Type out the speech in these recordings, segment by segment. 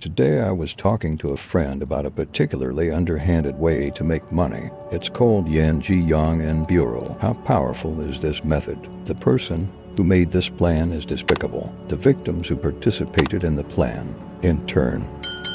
Today I was talking to a friend about a particularly underhanded way to make money. It's called yáng and bureau. How powerful is this method? The person who made this plan is despicable. The victims who participated in the plan, in turn,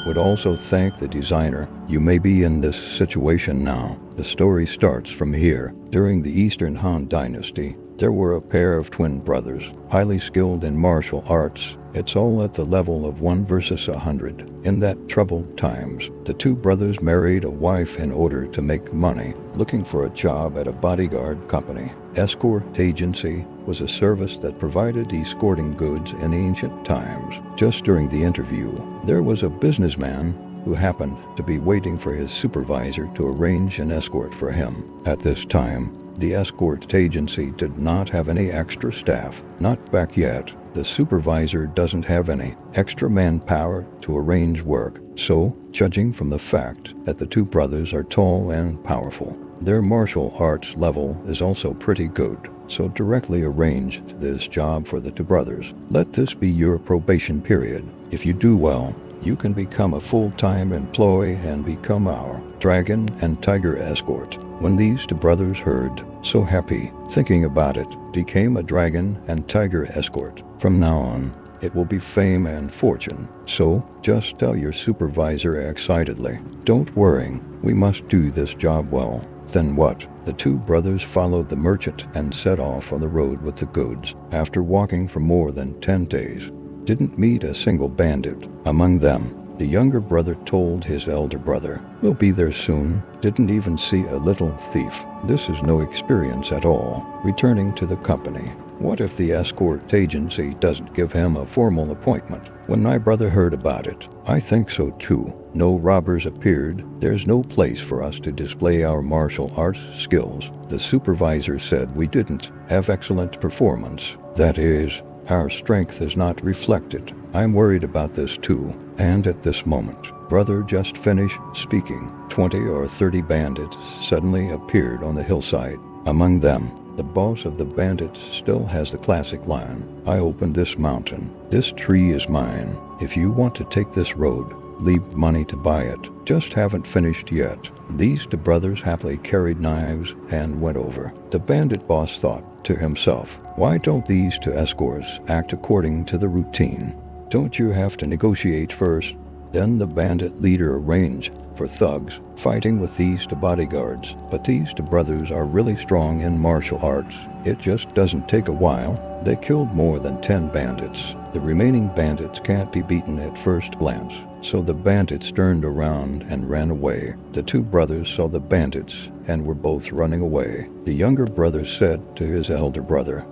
would also thank the designer. You may be in this situation now. The story starts from here. During the Eastern Han Dynasty, there were a pair of twin brothers, highly skilled in martial arts. It's all at the level of 1 versus 100. In that troubled times, the two brothers married a wife in order to make money, looking for a job at a bodyguard company. Escort agency was a service that provided escorting goods in ancient times. Just during the interview, there was a businessman who happened to be waiting for his supervisor to arrange an escort for him. At this time, the escort agency did not have any extra staff. Not back yet. The supervisor doesn't have any extra manpower to arrange work. So, judging from the fact that the two brothers are tall and powerful, their martial arts level is also pretty good. So directly arranged this job for the two brothers. Let this be your probation period. If you do well, you can become a full-time employee and become our dragon and tiger escort. When these two brothers heard, so happy, thinking about it, became a dragon and tiger escort. From now on, it will be fame and fortune. So, just tell your supervisor excitedly, "Don't worry, we must do this job well." Then what? The two brothers followed the merchant and set off on the road with the goods. After walking for more than 10 days, didn't meet a single bandit. Among them, the younger brother told his elder brother, "We'll be there soon." Didn't even see a little thief. This is no experience at all. Returning to the company, what if the escort agency doesn't give him a formal appointment? When my brother heard about it, I think so too. No robbers appeared. There's no place for us to display our martial arts skills. The supervisor said we didn't have excellent performance. That is, our strength is not reflected. I'm worried about this too. And at this moment, brother just finished speaking. 20 or 30 bandits suddenly appeared on the hillside. Among them, the boss of the bandits still has the classic line, "I opened this mountain. This tree is mine. If you want to take this road, leave money to buy it." Just haven't finished yet. These two brothers happily carried knives and went over. The bandit boss thought to himself, "Why don't these two escorts act according to the routine? Don't you have to negotiate first?" Then the bandit leader arranged for thugs fighting with these two bodyguards. But these two brothers are really strong in martial arts. It just doesn't take a while. They killed more than 10 bandits. The remaining bandits can't be beaten at first glance. So the bandits turned around and ran away. The two brothers saw the bandits and were both running away. The younger brother said to his elder brother,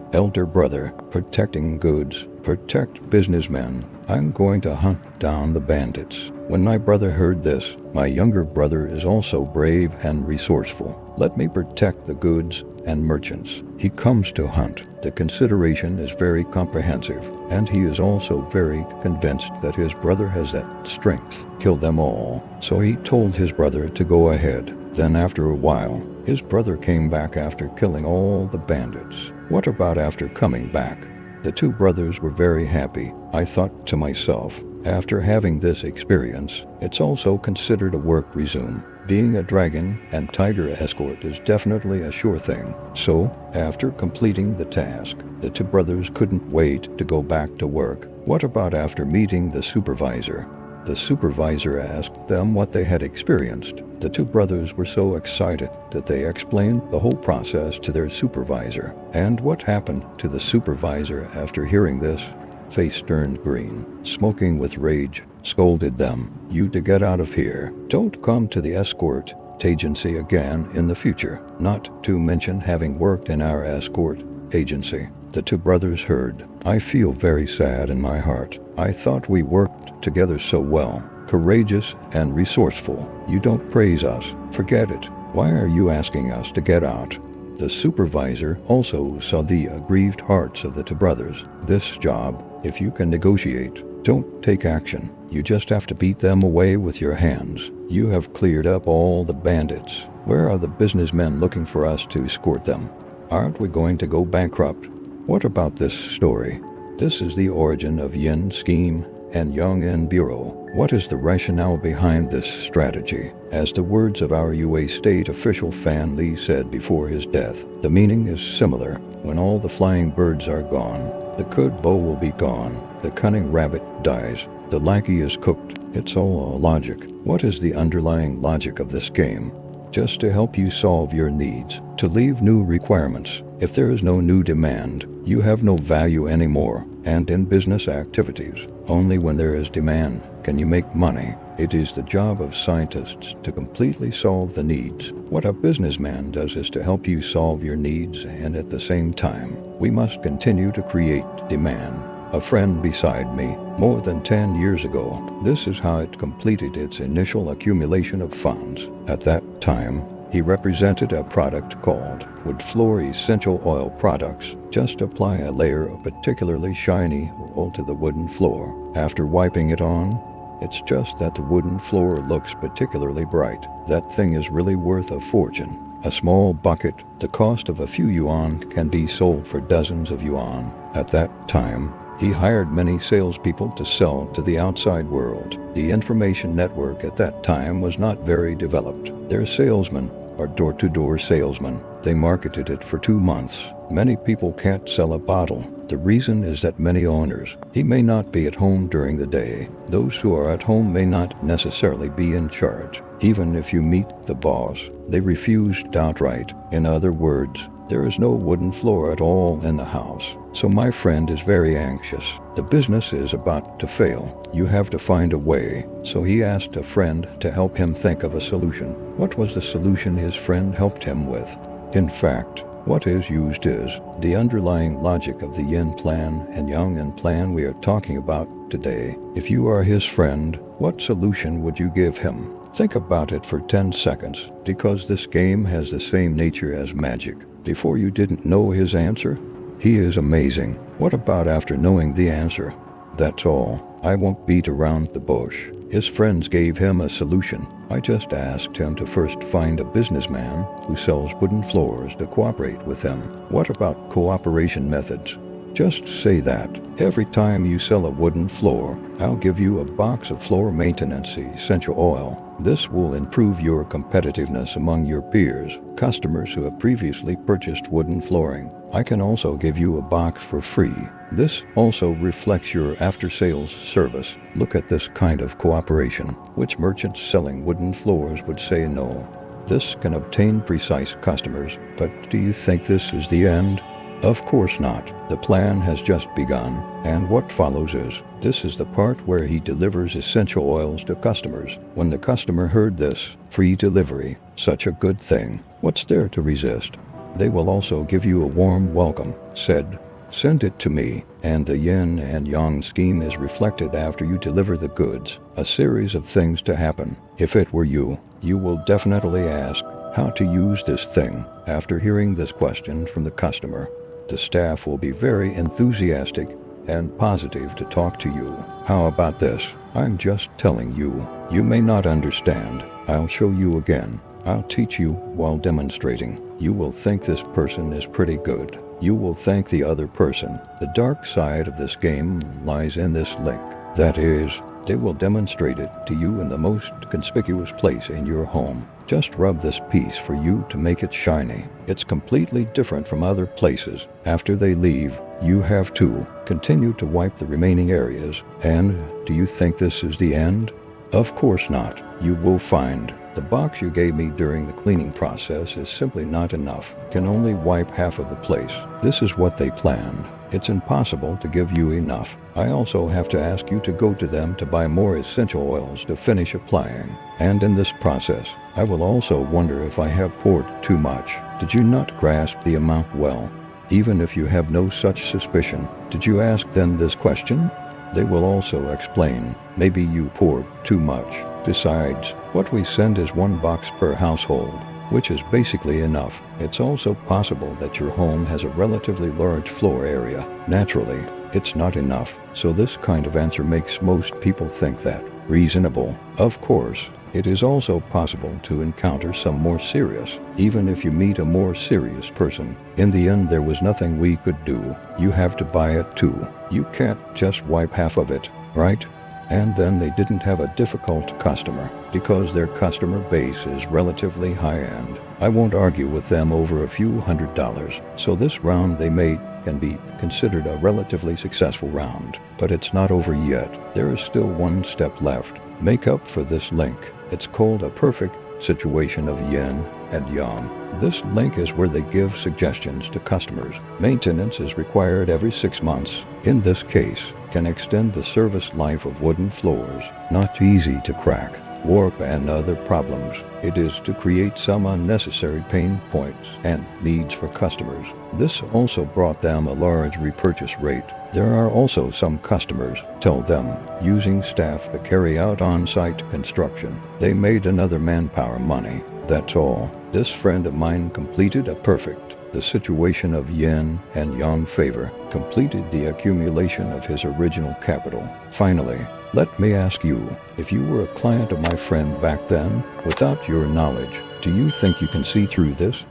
protecting goods, protect businessmen. I'm going to hunt down the bandits." When my brother heard this, my younger brother is also brave and resourceful. Let me protect the goods and merchants. He comes to hunt. The consideration is very comprehensive, and he is also very convinced that his brother has that strength. Kill them all. So he told his brother to go ahead. Then after a while, his brother came back after killing all the bandits. What about after coming back? The two brothers were very happy. I thought to myself, after having this experience, it's also considered a work resume. Being a dragon and tiger escort is definitely a sure thing. So, after completing the task, the two brothers couldn't wait to go back to work. What about after meeting the supervisor? The supervisor asked them what they had experienced. The two brothers were so excited that they explained the whole process to their supervisor. And what happened to the supervisor after hearing this? Face turned green, smoking with rage, scolded them. "You to get out of here. Don't come to the escort agency again in the future, not to mention having worked in our escort agency." The two brothers heard. I feel very sad in my heart. I thought we worked together so well, courageous and resourceful. You don't praise us. Forget it. Why are you asking us to get out? The supervisor also saw the aggrieved hearts of the two brothers. This job, if you can negotiate, don't take action. You just have to beat them away with your hands. You have cleared up all the bandits. Where are the businessmen looking for us to escort them? Aren't we going to go bankrupt? What about this story? This is the origin of yin scheme and yáng and bureau. What is the rationale behind this strategy? As the words of our UA state official Fan Li said before his death, the meaning is similar. When all the flying birds are gone, the good bow will be gone, the cunning rabbit dies, the lackey is cooked. It's all a logic. What is the underlying logic of this game? Just to help you solve your needs, to leave new requirements. If there is no new demand, you have no value anymore. And in business activities, only when there is demand can you make money. It is the job of scientists to completely solve the needs. What a businessman does is to help you solve your needs, and at the same time, we must continue to create demand. A friend beside me, more than 10 years ago, this is how it completed its initial accumulation of funds. At that time, he represented a product called wood floor essential oil products. Just apply a layer of particularly shiny oil to the wooden floor. After wiping it on, it's just that the wooden floor looks particularly bright. That thing is really worth a fortune. A small bucket, the cost of a few yuan, can be sold for dozens of yuan. At that time, he hired many salespeople to sell to the outside world. The information network at that time was not very developed. Their salesmen are door-to-door salesmen. They marketed it for 2 months. Many people can't sell a bottle. The reason is that many owners, he may not be at home during the day. Those who are at home may not necessarily be in charge. Even if you meet the boss, they refused outright. In other words, there is no wooden floor at all in the house. So my friend is very anxious. The business is about to fail. You have to find a way. So he asked a friend to help him think of a solution. What was the solution his friend helped him with? In fact, what is used is the underlying logic of the yin plan and yang plan we are talking about today. If you are his friend, what solution would you give him? Think about it for 10 seconds, because this game has the same nature as magic. Before you didn't know his answer? He is amazing. What about after knowing the answer? That's all. I won't beat around the bush. His friends gave him a solution. I just asked him to first find a businessman who sells wooden floors to cooperate with him. What about cooperation methods? Just say that. Every time you sell a wooden floor, I'll give you a box of floor maintenance essential oil. This will improve your competitiveness among your peers, customers who have previously purchased wooden flooring. I can also give you a box for free. This also reflects your after-sales service. Look at this kind of cooperation. Which merchants selling wooden floors would say no? This can obtain precise customers, but do you think this is the end? Of course not. The plan has just begun, and what follows is, this is the part where he delivers essential oils to customers. When the customer heard this, free delivery, such a good thing, what's there to resist? They will also give you a warm welcome, said, send it to me, and the yin and yang scheme is reflected after you deliver the goods. A series of things to happen. If it were you, you will definitely ask how to use this thing. After hearing this question from the customer, the staff will be very enthusiastic and positive to talk to you. How about this? I'm just telling you. You may not understand. I'll show you again. I'll teach you while demonstrating. You will think this person is pretty good. You will thank the other person. The dark side of this game lies in this link. That is, they will demonstrate it to you in the most conspicuous place in your home. Just rub this piece for you to make it shiny. It's completely different from other places. After they leave, you have to continue to wipe the remaining areas. And do you think this is the end? Of course not. You will find the box you gave me during the cleaning process is simply not enough. Can only wipe half of the place. This is what they planned. It's impossible to give you enough. I also have to ask you to go to them to buy more essential oils to finish applying. And in this process, I will also wonder if I have poured too much. Did you not grasp the amount well? Even if you have no such suspicion, did you ask them this question? They will also explain. Maybe you poured too much. Besides, what we send is 1 box per household, which is basically enough. It's also possible that your home has a relatively large floor area. Naturally, it's not enough, so this kind of answer makes most people think that reasonable. Of course, it is also possible to encounter some more serious, even if you meet a more serious person. In the end, there was nothing we could do. You have to buy it too. You can't just wipe half of it, right? and then they didn't have a difficult customer because their customer base is relatively high-end. I won't argue with them over a few $100s, so this round they made can be considered a relatively successful round. But it's not over yet. There is still one step left. Make up for this link. It's called a perfect situation of yin and yang. This link is where they give suggestions to customers. Maintenance is required every 6 months. In this case, can extend the service life of wooden floors. Not easy to crack. Warp and other problems. It is to create some unnecessary pain points and needs for customers. This also brought them a large repurchase rate. There are also some customers tell them using staff to carry out on-site construction. They made another manpower money. That's all. This friend of mine completed a perfect. The situation of yin and yang favor completed the accumulation of his original capital. Finally, let me ask you, if you were a client of my friend back then, without your knowledge, do you think you can see through this?